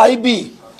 IB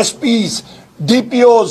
SPs, DPOs,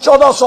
1400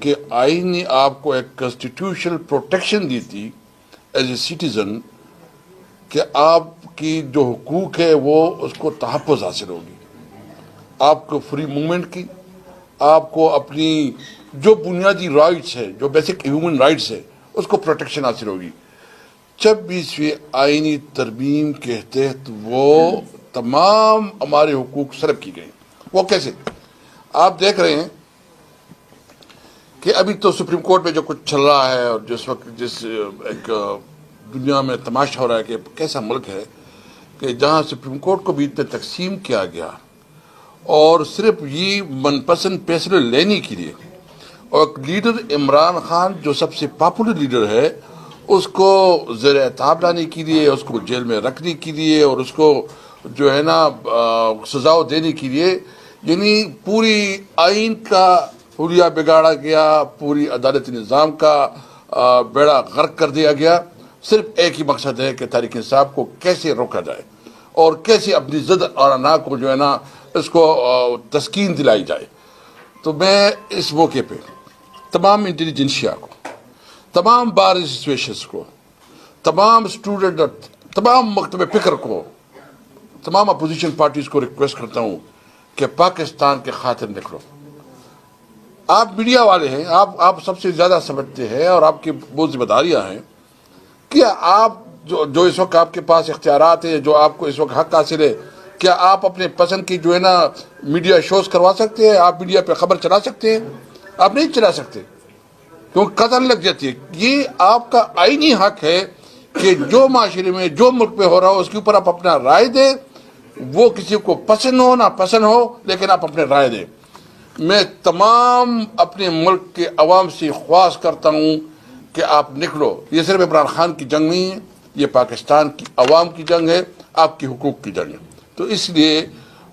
کے آئین نے آپ کو ایک کانسٹیٹیوشنل پروٹیکشن دی تھی ایز اے سٹیزن کہ آپ کی جو حقوق ہے وہ اس کو تحفظ حاصل ہوگی، آپ کو فری موومنٹ کی، آپ کو اپنی جو بنیادی رائٹس ہے، جو بیسک ہیومن رائٹس ہے، اس کو پروٹیکشن حاصل ہوگی۔ 26ویں آئینی ترمیم کے تحت وہ تمام ہمارے حقوق سلب کی گئے۔ وہ کیسے؟ آپ دیکھ رہے ہیں کہ ابھی تو سپریم کورٹ میں جو کچھ چل رہا ہے اور جس ایک دنیا میں تماشا ہو رہا ہے کہ کیسا ملک ہے کہ جہاں سپریم کورٹ کو بھی اتنے تقسیم کیا گیا اور صرف یہ من پسند فیصلے لینے کے لیے، اور لیڈر عمران خان جو سب سے پاپولر لیڈر ہے اس کو زیر اعتاب لانے کے لیے، اس کو جیل میں رکھنے کے لیے اور اس کو جو ہے نا سزا دینے کے لیے، یعنی پوری آئین کا حلیہ بگاڑا گیا، پوری عدالتی نظام کا بیڑا غرق کر دیا گیا۔ صرف ایک ہی مقصد ہے کہ تحریک انصاف کو کیسے روکا جائے اور کیسے اپنی ضد اور انا کو جو ہے نا اس کو تسکین دلائی جائے۔ تو میں اس موقع پہ تمام انٹیلیجنسیا کو، تمام بار ایسوسیشنز کو، تمام اسٹوڈنٹ اور تمام مکتب فکر کو، تمام اپوزیشن پارٹیز کو ریکویسٹ کرتا ہوں کہ پاکستان کے خاطر نکلو۔ آپ میڈیا والے ہیں، آپ سب سے زیادہ سمجھتے ہیں اور آپ کی بہت ذمہ داریاں ہیں کہ آپ جو اس وقت آپ کے پاس اختیارات ہیں، جو آپ کو اس وقت حق حاصل ہے، کیا آپ اپنے پسند کی جو ہے نا میڈیا شوز کروا سکتے ہیں؟ آپ میڈیا پہ خبر چلا سکتے ہیں؟ آپ نہیں چلا سکتے کیونکہ قتل لگ جاتی ہے۔ یہ آپ کا آئینی حق ہے کہ جو معاشرے میں جو ملک میں ہو رہا ہو اس کے اوپر آپ اپنا رائے دیں، وہ کسی کو پسند ہو نہ پسند ہو، لیکن آپ اپنے رائے دیں۔ میں تمام اپنے ملک کے عوام سے خواہش کرتا ہوں کہ آپ نکلو۔ یہ صرف عمران خان کی جنگ نہیں ہے، یہ پاکستان کی عوام کی جنگ ہے، آپ کی حقوق کی جنگ ہے۔ تو اس لیے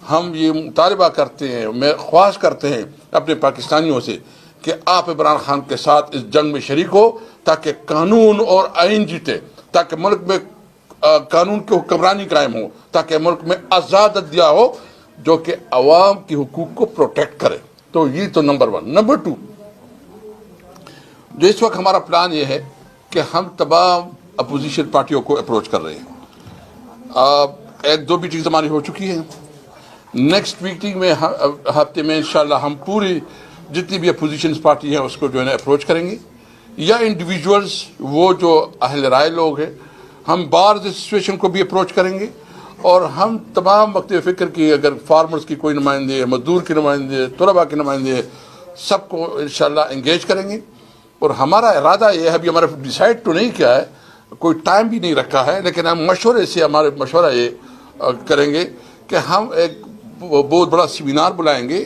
ہم یہ مطالبہ کرتے ہیں، میں خواہش کرتے ہیں اپنے پاکستانیوں سے کہ آپ عمران خان کے ساتھ اس جنگ میں شریک ہو تاکہ قانون اور آئین جیتے، تاکہ ملک میں قانون کی حکمرانی قائم ہو، تاکہ ملک میں آزاد عدلیہ ہو جو کہ عوام کی حقوق کو پروٹیکٹ کرے۔ تو یہ تو نمبر 1۔ نمبر 2، جو اس وقت ہمارا پلان یہ ہے کہ ہم تمام اپوزیشن پارٹیوں کو اپروچ کر رہے ہیں۔ ایک دو میٹنگز ہماری ہو چکی ہیں، نیکسٹ میٹنگ میں ہفتے میں انشاءاللہ ہم پوری جتنی بھی اپوزیشن پارٹی ہیں اس کو جو ہے نا اپروچ کریں گے، یا انڈیویجولز وہ جو اہل رائے لوگ ہیں، ہم بارز ایسوسیشن کو بھی اپروچ کریں گے، اور ہم تمام مکتب فکر کی، اگر فارمرز کی کوئی نمائندے، مزدور کے نمائندے، طلباء کے نمائندے، سب کو انشاءاللہ انگیج کریں گے۔ اور ہمارا ارادہ یہ ہے، ابھی ہمارا ڈیسائیڈ تو نہیں کیا ہے، کوئی ٹائم بھی نہیں رکھا ہے، لیکن ہم مشورے سے ہمارے مشورہ یہ کریں گے کہ ہم ایک بہت بڑا سیمینار بلائیں گے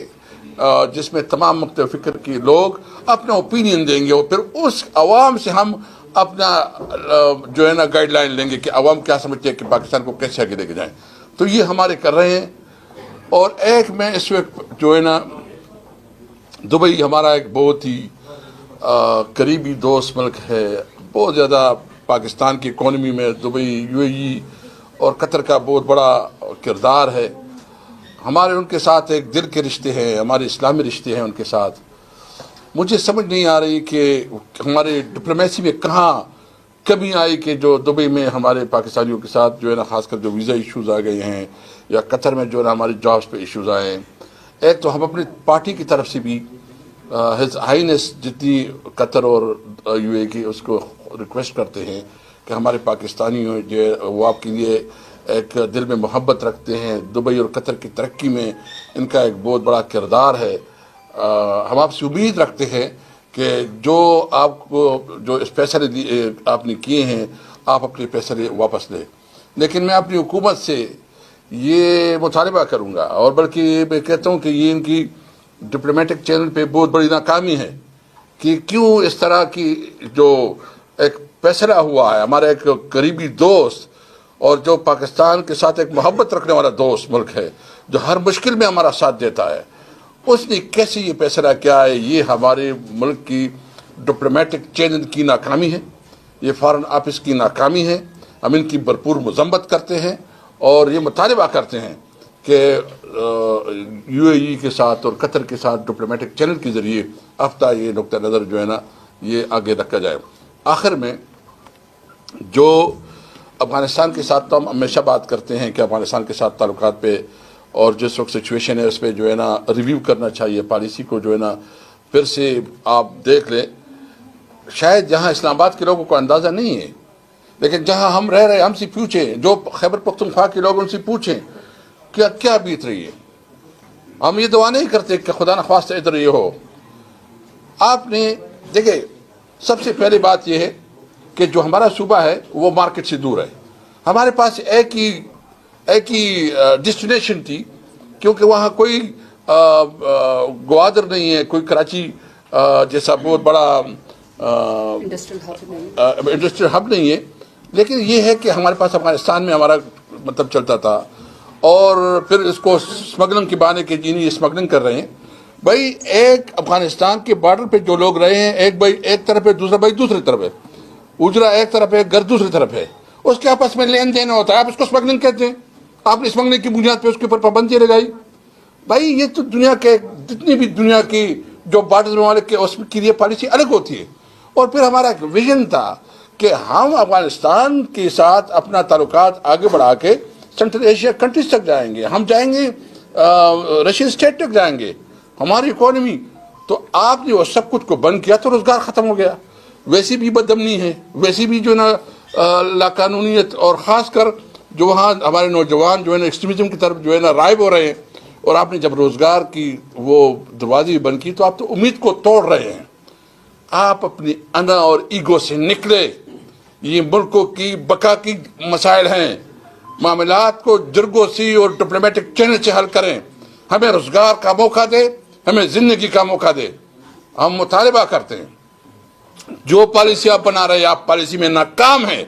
جس میں تمام مکتب فکر کے لوگ اپنا اوپینین دیں گے، اور پھر اس عوام سے ہم اپنا جو ہے نا گائیڈ لائن لیں گے کہ عوام کیا سمجھتے ہیں کہ پاکستان کو کیسے آگے لے کے جائیں۔ تو یہ ہمارے کر رہے ہیں۔ اور ایک میں اس وقت جو ہے نا دبئی ہمارا ایک بہت ہی قریبی دوست ملک ہے، بہت زیادہ پاکستان کی اکانومی میں دبئی، یو اے ای اور قطر کا بہت بڑا کردار ہے۔ ہمارے ان کے ساتھ ایک دل کے رشتے ہیں، ہمارے اسلامی رشتے ہیں ان کے ساتھ۔ مجھے سمجھ نہیں آ رہی کہ ہمارے ڈپلومیسی میں کہاں کمی آئی کہ جو دبئی میں ہمارے پاکستانیوں کے ساتھ جو ہے نا خاص کر جو ویزا ایشوز آ گئے ہیں، یا قطر میں جو ہے نا ہماری جابس پہ ایشوز آئے ہیں۔ ایک تو ہم اپنی پارٹی کی طرف سے بھی ہز ہائینس جتنی قطر اور یو اے کی اس کو ریکویسٹ کرتے ہیں کہ ہمارے پاکستانی جو ہے وہ آپ کے لیے ایک دل میں محبت رکھتے ہیں، دبئی اور قطر کی ترقی میں ان کا ایک بہت بڑا کردار ہے۔ ہم آپ سے امید رکھتے ہیں کہ جو آپ کو جو فیصلے آپ نے کیے ہیں آپ اپنے فیصلے واپس لیں۔ لیکن میں اپنی حکومت سے یہ مطالبہ کروں گا، اور بلکہ میں کہتا ہوں کہ یہ ان کی ڈپلومیٹک چینل پہ بہت بڑی ناکامی ہے کہ کیوں اس طرح کی جو ایک فیصلہ ہوا ہے، ہمارا ایک قریبی دوست اور جو پاکستان کے ساتھ ایک محبت رکھنے والا دوست ملک ہے، جو ہر مشکل میں ہمارا ساتھ دیتا ہے، اس نے کیسے یہ فیصلہ کیا ہے؟ یہ ہمارے ملک کی ڈپلومیٹک چینل کی ناکامی ہے، یہ فارن آفس کی ناکامی ہے۔ ہم ان کی بھرپور مذمت کرتے ہیں اور یہ مطالبہ کرتے ہیں کہ UAE کے ساتھ اور قطر کے ساتھ ڈپلومیٹک چینل کے ذریعے ہفتہ یہ نقطہ نظر جو ہے نا یہ آگے رکھا جائے. آخر میں جو افغانستان کے ساتھ تو ہم ہمیشہ بات کرتے ہیں کہ افغانستان کے ساتھ تعلقات پہ اور جس وقت سچویشن ہے اس پہ جو ہے نا ریویو کرنا چاہیے پالیسی کو جو ہے نا پھر سے آپ دیکھ لیں. شاید جہاں اسلام آباد کے لوگوں کو اندازہ نہیں ہے لیکن جہاں ہم رہ رہے ہم سے پوچھیں, جو خیبر پختونخوا کے لوگ ان سے پوچھیں کیا بیت رہی ہے. ہم یہ دعا نہیں کرتے کہ خدا نخواستہ ادھر یہ ہو. آپ نے دیکھیں سب سے پہلی بات یہ ہے کہ جو ہمارا صوبہ ہے وہ مارکیٹ سے دور ہے. ہمارے پاس ایک ہی ڈیسٹینیشن تھی کیونکہ وہاں کوئی گوادر نہیں ہے, کوئی کراچی جیسا بہت بڑا انڈسٹریل ہب نہیں ہے. لیکن یہ ہے کہ ہمارے پاس افغانستان میں ہمارا مطلب چلتا تھا اور پھر اس کو اسمگلنگ کے بہانے کے جینی اسمگلنگ کر رہے ہیں. بھائی ایک افغانستان کے بارڈر پہ جو لوگ رہے ہیں ایک بھائی ایک طرف ہے, دوسرا بھائی دوسری طرف ہے, اجرا ایک طرف ہے, گھر دوسری طرف ہے, اس کے آپس میں لین دین ہوتا ہے. آپ اس کو اسمگلنگ کہتے ہیں. آپ نے اسمگلنگ کی بنیاد پہ اس کے اوپر پابندی لگائی. بھائی یہ تو دنیا کے جتنی بھی دنیا کی جو بارڈر ممالک کے اس کی لیے پالیسی الگ ہوتی ہے. اور پھر ہمارا ایک ویژن تھا کہ ہم افغانستان کے ساتھ اپنا تعلقات آگے بڑھا کے سینٹرل ایشیا کنٹریز تک جائیں گے. ہم جائیں گے رشین اسٹیٹ تک جائیں گے. ہماری اکانومی تو آپ نے وہ سب کچھ کو بند کیا تو روزگار ختم ہو گیا. ویسی بھی بدامنی ہے, ویسی بھی جو ہے نا لاقانونیت, اور خاص کر جو وہاں ہمارے نوجوان جو ہے نا ایکسٹریمزم کی طرف جو ہے نا رائب ہو رہے ہیں. اور آپ نے جب روزگار کی وہ دروازے بند کی تو آپ تو امید کو توڑ رہے ہیں. آپ اپنی انا اور ایگو سے نکلے. یہ ملکوں کی بقا کی مسائل ہیں. معاملات کو جرگوسی اور ڈپلومیٹک چینل سے حل کریں. ہمیں روزگار کا موقع دے, ہمیں زندگی کا موقع دے. ہم مطالبہ کرتے ہیں جو پالیسی آپ بنا رہے ہیں آپ پالیسی میں ناکام ہیں.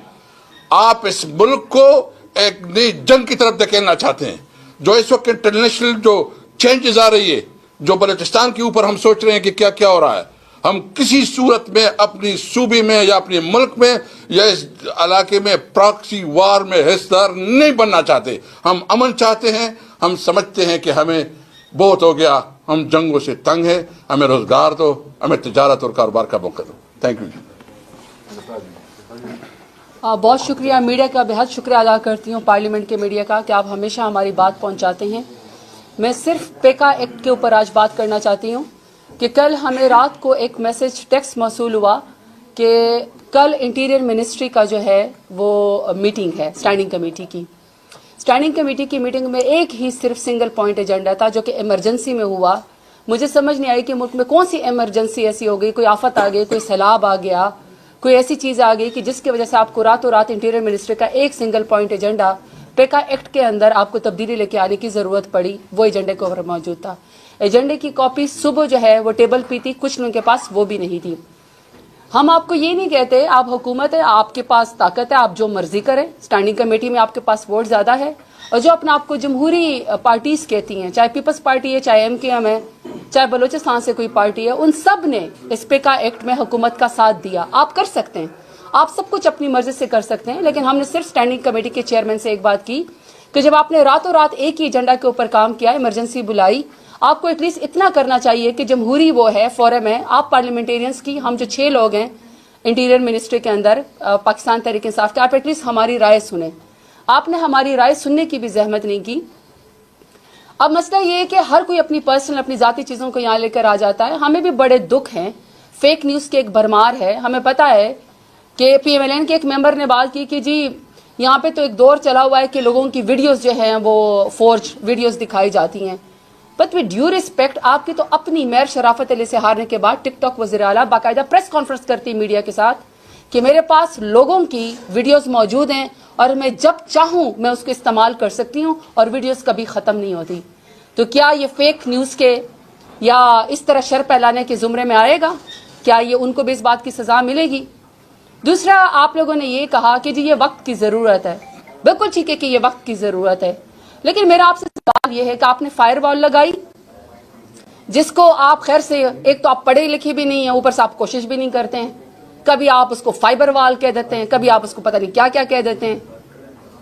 آپ اس ملک کو ایک نئی جنگ کی طرف دھکیلنا چاہتے ہیں. جو اس وقت انٹرنیشنل جو چینجز آ رہی ہے, جو بلوچستان کے اوپر ہم سوچ رہے ہیں کہ کیا ہو رہا ہے, ہم کسی صورت میں اپنی صوبے میں یا اپنے ملک میں یا اس علاقے میں پراکسی وار میں حصہ دار نہیں بننا چاہتے. ہم امن چاہتے ہیں. ہم سمجھتے ہیں کہ ہمیں بہت ہو گیا, ہم جنگوں سے تنگ ہیں. ہمیں روزگار دو, ہمیں تجارت اور کاروبار کا موقع دو. Thank you. بہت شکریہ. میڈیا کا بہت شکریہ ادا کرتی ہوں, پارلیمنٹ کے میڈیا کا, کہ آپ ہمیشہ ہماری بات پہنچاتے ہیں. میں صرف پیکا ایکٹ کے اوپر آج بات کرنا چاہتی ہوں کہ کل ہمیں رات کو ایک میسج ٹیکسٹ موصول ہوا کہ کل انٹیریئر منسٹری کا جو ہے وہ میٹنگ ہے اسٹینڈنگ کمیٹی کی. اسٹینڈنگ کمیٹی کی میٹنگ میں ایک ہی صرف سنگل پوائنٹ ایجنڈا تھا جو کہ ایمرجنسی میں ہوا. مجھے سمجھ نہیں آئی کہ ملک میں کون سی ایمرجنسی ایسی ہو گئی, کوئی آفت آ گئی, کوئی سیلاب آ گیا, کوئی ایسی چیز آ گئی کہ جس کی وجہ سے آپ کو راتوں رات انٹیریئر منسٹری کا ایک سنگل پوائنٹ ایجنڈا پیکا ایکٹ کے اندر آپ کو تبدیلی لے کے آنے کی ضرورت پڑی. وہ ایجنڈے کے اوپر موجود تھا. ایجنڈے کی کاپی صبح جو ہے وہ ٹیبل پہ تھی, کچھ لوگوں کے پاس وہ بھی نہیں تھی. ہم آپ کو یہ نہیں کہتے آپ حکومت ہے, آپ کے پاس طاقت ہے, آپ جو مرضی کریں. اسٹینڈنگ کمیٹی میں آپ کے پاس ووٹ زیادہ ہے, اور جو اپنا آپ کو جمہوری پارٹیز کہتی ہیں, چاہے پیپلز پارٹی ہے, چاہے MKM ہے, چاہے بلوچستان سے کوئی پارٹی ہے, ان سب نے اس پیکا ایکٹ میں حکومت کا ساتھ دیا. آپ کر سکتے ہیں, آپ سب کچھ اپنی مرضی سے کر سکتے ہیں. لیکن ہم نے صرف اسٹینڈنگ کمیٹی کے چیئرمین سے ایک بات کی کہ جب آپ نے راتوں رات ایک ہی ایجنڈا کے اوپر کام کیا, ایمرجنسی بلائی, آپ کو ایٹ لیسٹ اتنا کرنا چاہیے کہ جمہوری وہ ہے فورم ہے, آپ پارلیمنٹیرینس کی, ہم جو 6 لوگ ہیں انٹیریئر منسٹری کے اندر پاکستان تحریک انصاف کے, آپ ایٹ لیسٹ ہماری رائے سنیں. آپ نے ہماری رائے سننے کی بھی زحمت نہیں کی. اب مسئلہ یہ ہے کہ ہر کوئی اپنی پرسنل اپنی ذاتی چیزوں کو یہاں لے کر آ جاتا ہے. ہمیں بھی بڑے دکھ ہیں, فیک نیوز کے ایک بھرمار ہے. ہمیں پتا ہے کہ PMLN کے ایک ممبر نے بات کی کہ جی یہاں پہ تو ایک دور چلا ہوا ہے کہ لوگوں کی ویڈیوز جو ہیں وہ فورج ویڈیوز دکھائی جاتی ہیں. بٹ وتھ ڈیو ریسپیکٹ, آپ کی تو اپنی میر شرافت علی سے ہارنے کے بعد ٹک ٹاک وزیر اعلیٰ باقاعدہ پریس کانفرنس کرتی میڈیا کے ساتھ کہ میرے پاس لوگوں کی ویڈیوز موجود ہیں اور میں جب چاہوں میں اس کو استعمال کر سکتی ہوں, اور ویڈیوز کبھی ختم نہیں ہوتی. تو کیا یہ فیک نیوز کے یا اس طرح شر پھیلانے کے زمرے میں آئے گا؟ کیا یہ ان کو بھی اس بات کی سزا ملے گی؟ دوسرا, آپ لوگوں نے یہ کہا کہ جی یہ وقت کی ضرورت ہے. بالکل ٹھیک ہے کہ یہ وقت کی ضرورت ہے, لیکن میرا آپ سے سوال یہ ہے کہ آپ نے فائر وال لگائی جس کو آپ خیر سے, ایک تو آپ پڑھے لکھے بھی نہیں ہیں, اوپر سے آپ کوشش بھی نہیں کرتے ہیں. کبھی آپ اس کو فائبر وال کہہ دیتے ہیں, کبھی آپ اس کو پتہ نہیں کیا کہہ دیتے ہیں.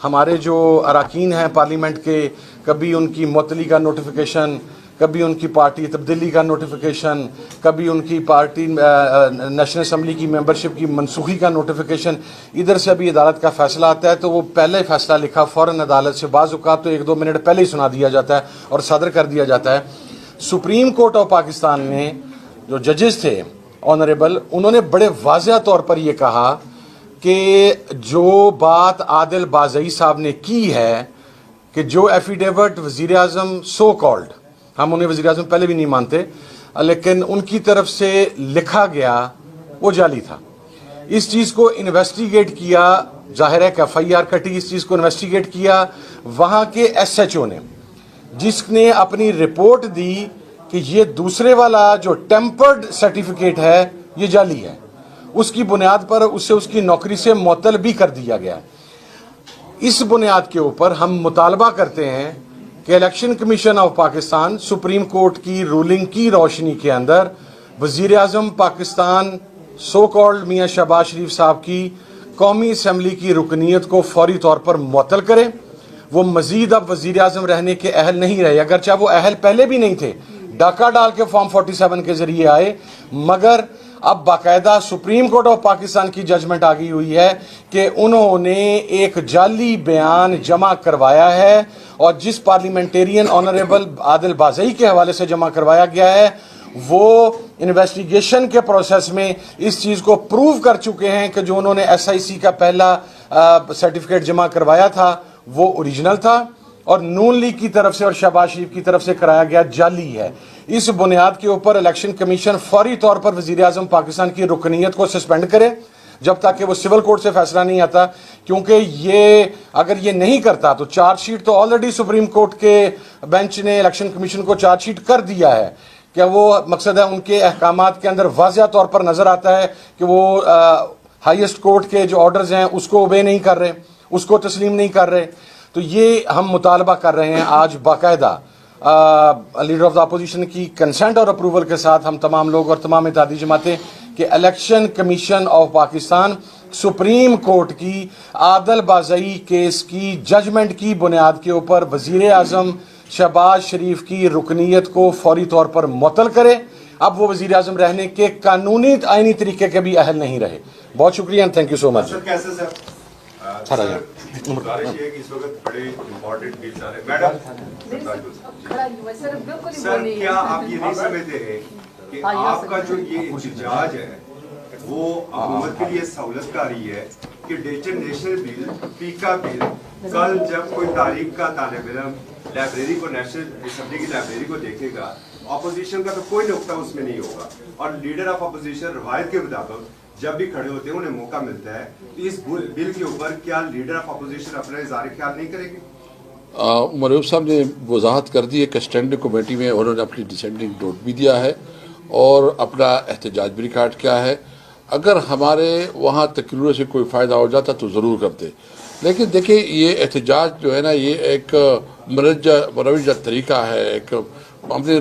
ہمارے جو اراکین ہیں پارلیمنٹ کے، کبھی ان کی معطلی کا نوٹیفیکیشن، کبھی ان کی پارٹی تبدیلی کا نوٹیفیکیشن، کبھی ان کی پارٹی نیشنل اسمبلی کی ممبرشپ کی منسوخی کا نوٹیفیکیشن، ادھر سے ابھی عدالت کا فیصلہ آتا ہے تو وہ پہلے فیصلہ لکھا فوراً عدالت سے، بعض اوقات تو 1-2 منٹ پہلے ہی سنا دیا جاتا ہے اور صادر کر دیا جاتا ہے۔ سپریم کورٹ آف پاکستان میں جو ججز تھے آنریبل، انہوں نے بڑے واضح طور پر یہ کہا کہ جو بات عادل بازئی صاحب نے کی ہے کہ جو ایفیڈیوٹ وزیر اعظم سو کالڈ، ہم انہیں وزیر اعظم پہلے بھی نہیں مانتے، لیکن ان کی طرف سے لکھا گیا وہ جعلی تھا۔ اس چیز کو انویسٹیگیٹ کیا، ظاہر ہے کہ FIR کٹی، اس چیز کو انویسٹیگیٹ کیا وہاں کے SHO نے، جس نے اپنی رپورٹ دی کہ یہ دوسرے والا جو ٹیمپرڈ سرٹیفکیٹ ہے یہ جعلی ہے، اس کی بنیاد پر اسے اس کی نوکری سے معطل بھی کر دیا گیا۔ اس بنیاد کے اوپر ہم مطالبہ کرتے ہیں کہ election commission of Pakistan supreme court کی رولنگ کی روشنی کے اندر وزیر اعظم پاکستان سو کالڈ میاں شہباز شریف صاحب کی قومی اسمبلی کی رکنیت کو فوری طور پر معطل کرے۔ وہ مزید اب وزیر اعظم رہنے کے اہل نہیں رہے، اگرچہ وہ اہل پہلے بھی نہیں تھے، ڈاکہ ڈال کے فارم 47 کے ذریعے آئے، مگر اب باقاعدہ سپریم کورٹ آف پاکستان کی ججمنٹ آ گئی ہوئی ہے کہ انہوں نے ایک جعلی بیان جمع کروایا ہے، اور جس پارلیمنٹیرین آنریبل عادل بازئی کے حوالے سے جمع کروایا گیا ہے وہ انویسٹیگیشن کے پروسیس میں اس چیز کو پروو کر چکے ہیں کہ جو انہوں نے SIC کا پہلا سرٹیفکیٹ جمع کروایا تھا وہ اوریجنل تھا، اور نون لیگ کی طرف سے اور شہباز شریف کی طرف سے کرایا گیا جعلی ہے۔ اس بنیاد کے اوپر الیکشن کمیشن فوری طور پر وزیر اعظم پاکستان کی رکنیت کو سسپینڈ کرے جب تک کہ وہ سول کورٹ سے فیصلہ نہیں آتا، کیونکہ یہ اگر یہ نہیں کرتا تو چارج شیٹ تو آلریڈی سپریم کورٹ کے بینچ نے الیکشن کمیشن کو چارج شیٹ کر دیا ہے کہ وہ مقصد ہے ان کے احکامات کے اندر واضح طور پر نظر آتا ہے کہ وہ ہائیسٹ کورٹ کے جو آرڈرز ہیں اس کو اوبے نہیں کر رہے، اس کو تسلیم نہیں کر رہے۔ تو یہ ہم مطالبہ کر رہے ہیں آج باقاعدہ لیڈر آف دا اپوزیشن کی کنسنٹ اور اپروول کے ساتھ ہم تمام لوگ اور تمام اتحادی جماعتیں کہ election commission of Pakistan supreme court کی عادل بازئی کیس کی ججمنٹ کی بنیاد کے اوپر وزیر اعظم شہباز شریف کی رکنیت کو فوری طور پر معطل کرے۔ اب وہ وزیر اعظم رہنے کے قانونی آئینی طریقے کے بھی اہل نہیں رہے۔ بہت شکریہ، تھینک یو سو مچ۔ گزارش یہ ہے کہ اس وقت بڑے امپورٹنٹ بلز آ رہے ہیں۔ میڈم سر، کیا آپ یہ نہیں سمجھتے ہیں کہ آپ کا جو یہ احتجاج ہے وہ حکومت کے لیے سہولت کاری ہے کہ نیشنل بل، پیکا بل، کل جب کوئی تاریخ کا طالب علم لائبریری کو، نیشنل اسمبلی کی لائبریری کو دیکھے گا، اپوزیشن کا تو کوئی نقطہ اس میں نہیں ہوگا، اور لیڈر آف اپوزیشن روایت کے مطابق جب بھی کھڑے ہوتے ہیں انہیں موقع ملتا ہے، تو اس بل کے اوپر کیا لیڈر آف اپوزیشن اپنا اظہار خیال نہیں کرے گی؟ عمر ایوب صاحب نے وضاحت کر دی ہے کہ اسٹینڈنگ کمیٹی میں انہوں نے اپنی ڈسینڈنگ نوٹ بھی دیا ہے اور اپنا احتجاج بھی ریکارڈ کیا ہے۔ اگر ہمارے وہاں تقریر سے کوئی فائدہ ہو جاتا تو ضرور کرتے، لیکن دیکھیں یہ احتجاج جو ہے نا یہ ایک مروجہ طریقہ ہے، ایک ہم نے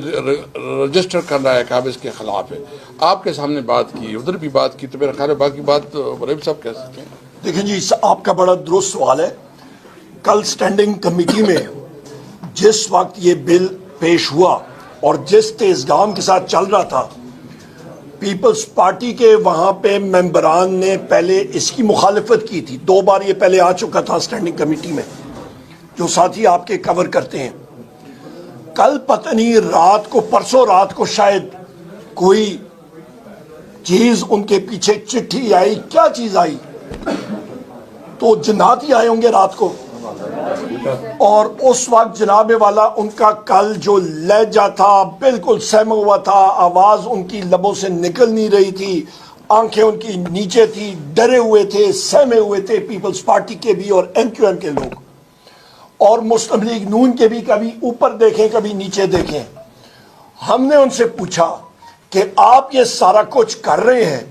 رجسٹر کرنا ہے کہ آپ اس کے خلاف ہے۔ آپ کے سامنے بات کی، ادھر بھی بات کی، تو میرا خیال ہے باقی بات عمر صاحب کہہ سکتے ہیں۔ دیکھیں جی، آپ کا بڑا درست سوال ہے۔ کل سٹینڈنگ کمیٹی میں جس وقت یہ بل پیش ہوا اور جس تیزگام کے ساتھ چل رہا تھا، پیپلز پارٹی کے وہاں پہ ممبران نے پہلے اس کی مخالفت کی تھی، 2 بار یہ پہلے آ چکا تھا سٹینڈنگ کمیٹی میں، جو ساتھی آپ کے کور کرتے ہیں۔ کل پتہ نہیں رات کو، پرسوں رات کو شاید کوئی چیز ان کے پیچھے چٹھی آئی، کیا چیز آئی، تو جنات ہی آئے ہوں گے رات کو، اور اس وقت جناب والا ان کا کل جو لہجہ تھا بالکل سہما ہوا تھا، آواز ان کی لبوں سے نکل نہیں رہی تھی، آنکھیں ان کی نیچے تھی، ڈرے ہوئے تھے، سہمے ہوئے تھے، پیپلز پارٹی کے بھی اور MQM کے لوگ، اور مسلم لیگ نون کے بھی، کبھی اوپر دیکھیں کبھی نیچے دیکھیں۔ ہم نے ان سے پوچھا کہ آپ یہ سارا کچھ کر رہے ہیں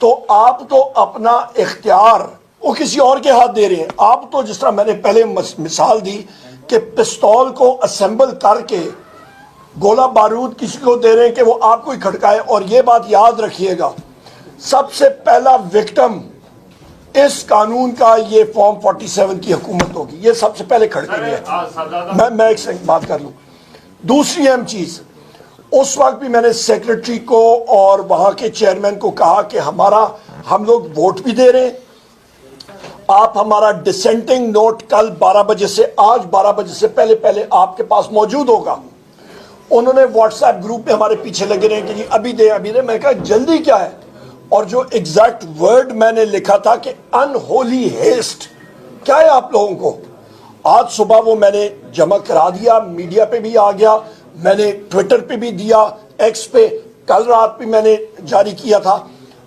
تو آپ تو اپنا اختیار وہ کسی اور کے ہاتھ دے رہے ہیں، آپ تو جس طرح میں نے پہلے مثال دی کہ پستول کو اسمبل کر کے گولہ بارود کسی کو دے رہے ہیں کہ وہ آپ کو ہی کھٹکائے، اور یہ بات یاد رکھیے گا، سب سے پہلا وکٹم اس قانون کا یہ فارم 47 کی حکومت ہوگی. یہ سب سے پہلے کھڑکے گئے. میں ایک سیکنڈ بات کر لوں. دوسری اہم چیز, اس وقت بھی میں نے سیکرٹری کو اور وہاں کے چیئرمین کو کہا کہ ہم لوگ ووٹ بھی دے رہے ہیں, آپ ہمارا ڈسینٹنگ نوٹ کل 12 بجے سے آج 12 بجے سے پہلے آپ کے پاس موجود ہوگا. انہوں نے واٹس ایپ گروپ میں ہمارے پیچھے لگے رہے کہ جی ابھی دے. میں کہا جلدی کیا ہے, اور جو ایگزیکٹ ورڈ میں نے لکھا تھا کہ انہولی ہیسٹ, کیا ہے آپ لوگوں کو. آج صبح وہ میں نے جمع کرا دیا, میڈیا پہ بھی آ گیا, میں نے ٹویٹر پہ بھی دیا, ایکس پہ کل رات پہ میں نے جاری کیا تھا.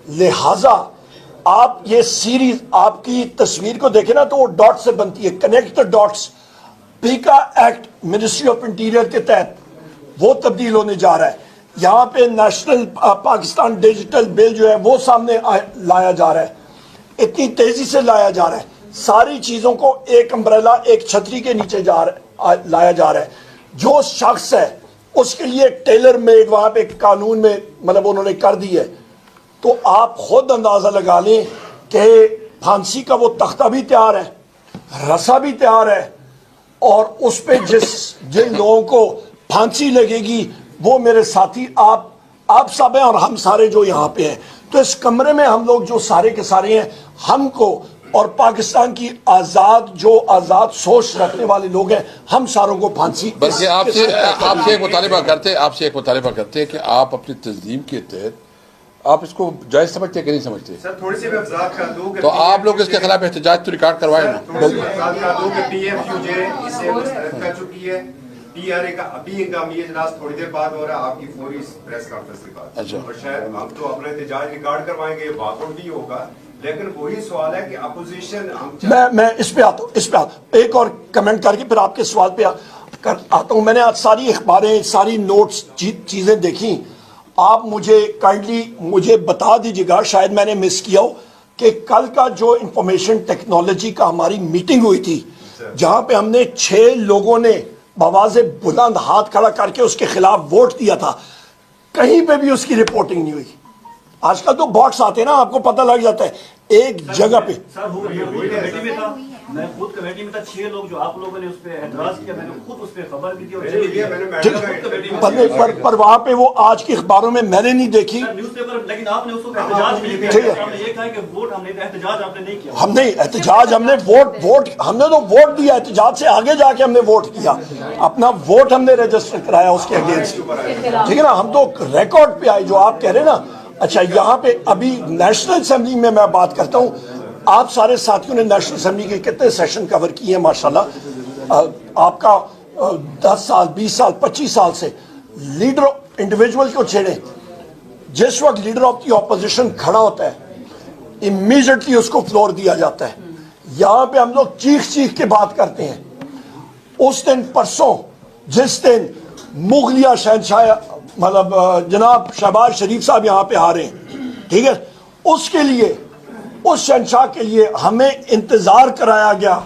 لہٰذا آپ یہ سیریز آپ کی تصویر کو دیکھیں نا تو وہ ڈاٹ سے بنتی ہے, connect the dots. PECA act ministry of interior کے تحت وہ تبدیل ہونے جا رہا ہے. یہاں پہ نیشنل پاکستان ڈیجیٹل بل جو ہے وہ سامنے لایا جا رہا ہے, اتنی تیزی سے لایا جا رہا ہے. ساری چیزوں کو ایک امبریلا, ایک چھتری کے نیچے لایا جا رہا ہے. جو شخص ہے اس کے لیے ٹیلر میڈ وہاں پہ قانون میں مطلب انہوں نے کر دی ہے. تو آپ خود اندازہ لگا لیں کہ پھانسی کا وہ تختہ بھی تیار ہے, رسا بھی تیار ہے, اور اس پہ جن لوگوں کو پھانسی لگے گی وہ میرے ساتھی آپ سب ہیں اور ہم سارے جو یہاں پہ ہیں. تو اس کمرے میں ہم لوگ جو سارے کے سارے ہیں, ہم کو اور پاکستان کی آزاد سوچ رکھنے والے لوگ ہیں, ہم ساروں کو پھانسی. بس یہ آپ سے ایک مطالبہ کرتے کہ آپ اپنی تنظیم کے تحت آپ اس کو جائز سمجھتے کہ نہیں سمجھتے؟ سر تھوڑی سی وضاحت کر دوں تو آپ لوگ اس کے خلاف احتجاج تو ریکارڈ کروائیں نا. تھوڑی سی وضاحت کر دوں کہ پی ایم کیو جے اسے مسترد کر چکی ہے. پی آر اے کا ابھی انگامی اجلاس تھوڑی دیر بعد ہو رہا ہے آپ کی فوری پریس کانفرنس کے بعد. اور شاید ہم تو اپنا احتجاج ریکارڈ کروائیں گے, واک آؤٹ بھی ہوگا, لیکن وہی سوال ہے کہ اپوزیشن. میں اس پہ آتا ہوں. ایک اور کمنٹ کر کے پھر آپ کے سوال پہ آتا ہوں. میں نے آج ساری اخباریں, ساری نوٹس چیزیں دیکھیں. آپ مجھے بتا دیجیے گا, شاید میں نے مس کیا ہو, کہ کل کا جو انفارمیشن ٹیکنالوجی کا ہماری میٹنگ ہوئی تھی جہاں پہ ہم نے 6 لوگوں نے بآواز بلند ہاتھ کھڑا کر کے اس کے خلاف ووٹ دیا تھا, کہیں پہ بھی اس کی رپورٹنگ نہیں ہوئی. آج کل تو باٹس آتے ہیں نا, آپ کو پتہ لگ جاتا ہے ایک جگہ پہ. میں خود کمیٹی میں تھا, 6 لوگ جو آپ لوگوں نے اس پہ اعتراض کیا, میں نے خود اس پہ خبر بھی دی. پر وہاں پہ وہ آج کی اخباروں میں نے نہیں دیکھی. نیوز پیپر, لیکن آپ نے اس کو احتجاج بھی لکھا ہے. یہ کہا کہ ووٹ ہم نے احتجاج آپ نے نہیں کیا. ہم نہیں احتجاج, ہم نے تو ووٹ دیا, احتجاج سے آگے جا کے ہم نے ووٹ کیا, اپنا ووٹ ہم نے رجسٹر کرایا اس کے اگینسٹ. ٹھیک ہے نا, ہم تو ریکارڈ پہ آئے جو آپ کہہ رہے ہیں نا. اچھا, یہاں پہ ابھی نیشنل اسمبلی میں بات کرتا ہوں. آپ سارے ساتھیوں نے نیشنل اسمبلی کے کتنے سیشن کور کیے ہیں ماشاءاللہ. آپ کا 10 سال 20 سال 25 سال سے لیڈر انڈیویجول کو چھیڑیں. جس وقت لیڈر آف دی اپوزیشن کھڑا ہوتا ہے امیجیٹلی اس کو فلور دیا جاتا ہے. یہاں پہ ہم لوگ چیخ کے بات کرتے ہیں. اس دن پرسوں جس دن مغلیہ شہنشاہ مطلب جناب شہباز شریف صاحب یہاں پہ آ رہے ہیں, ٹھیک ہے, اس کے لیے اس شہنشاہ کے لیے ہمیں انتظار کرایا گیا.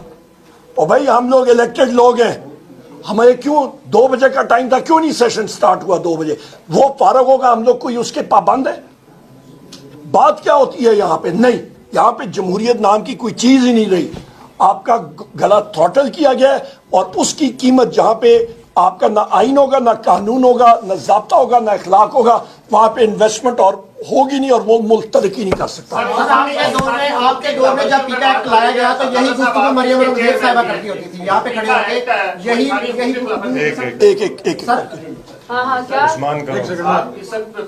اور بھائی ہم لوگ الیکٹڈ لوگ ہیں, ہمیں کیوں 2 بجے کا ٹائم تھا, کیوں نہیں سیشن سٹارٹ ہوا 2 بجے؟ وہ فارغ ہوگا, ہم لوگ کوئی اس کے پابند ہے؟ بات کیا ہوتی ہے یہاں پہ؟ نہیں, یہاں پہ جمہوریت نام کی کوئی چیز ہی نہیں رہی. آپ کا گلا تھروٹل کیا گیا ہے, اور اس کی قیمت جہاں پہ آپ کا نہ آئین ہوگا, نہ قانون ہوگا, نہ ضابطہ ہوگا, نہ اخلاق ہوگا, وہاں پہ انویسٹمنٹ اور ہوگی نہیں, اور وہ ملک ترقی نہیں کر سکتا. آپ کے دور میں جب پیکا ایکٹ لایا گیا تو یہی گفتگو مریم روزیر صاحبہ کرتی ہوتی تھی, یہاں پہ کھڑے ہو کے یہی ایک ہاں کیا اس وقت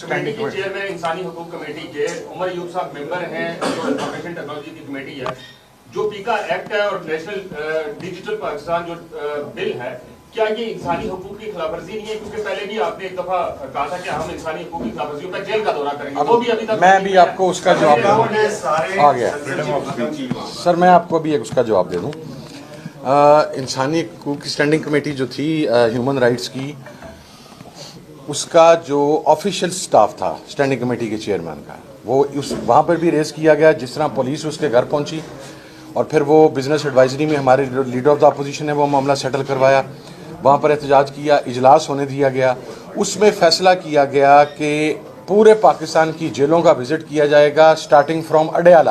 کمیٹی کے چیئرمین انسانی حقوق کمیٹی کے عمر ایوب صاحب ممبر ہیں, جو انفارمیشن ٹیکنالوجی کی کمیٹی ہے. جو پیکا ایکٹ ہے اور نیشنل ڈیجیٹل پاکستان جو بل ہے, کیا یہ انسانی حقوق کی خلاف ورزی نہیں ہے؟ کیونکہ پہلے بھی آپ نے ایک دفعہ کہا تھا کہ ہم انسانی حقوق کی خلاف ورزیوں پہ جیل کا دورہ کریں گے, وہ بھی ابھی تک. میں بھی آپ کو اس کا جواب آ گیا سر, میں آپ کو ابھی اس کا جواب دے دوں. انسانی حقوق کی اسٹینڈنگ کمیٹی جو تھی ہیومن رائٹس کی, اس کا جو آفیشیل سٹاف تھا اسٹینڈنگ کمیٹی کے چیئرمین کا, وہ وہاں پر بھی ریز کیا گیا. جس طرح پولیس اس کے گھر پہنچی اور پھر وہ بزنس ایڈوائزری میں ہمارے لیڈر آف دا اپوزیشن نے وہ معاملہ سیٹل کروایا, وہاں پر احتجاج کیا, اجلاس ہونے دیا گیا. اس میں فیصلہ کیا گیا کہ پورے پاکستان کی جیلوں کا وزٹ کیا جائے گا, سٹارٹنگ فرام اڈیالہ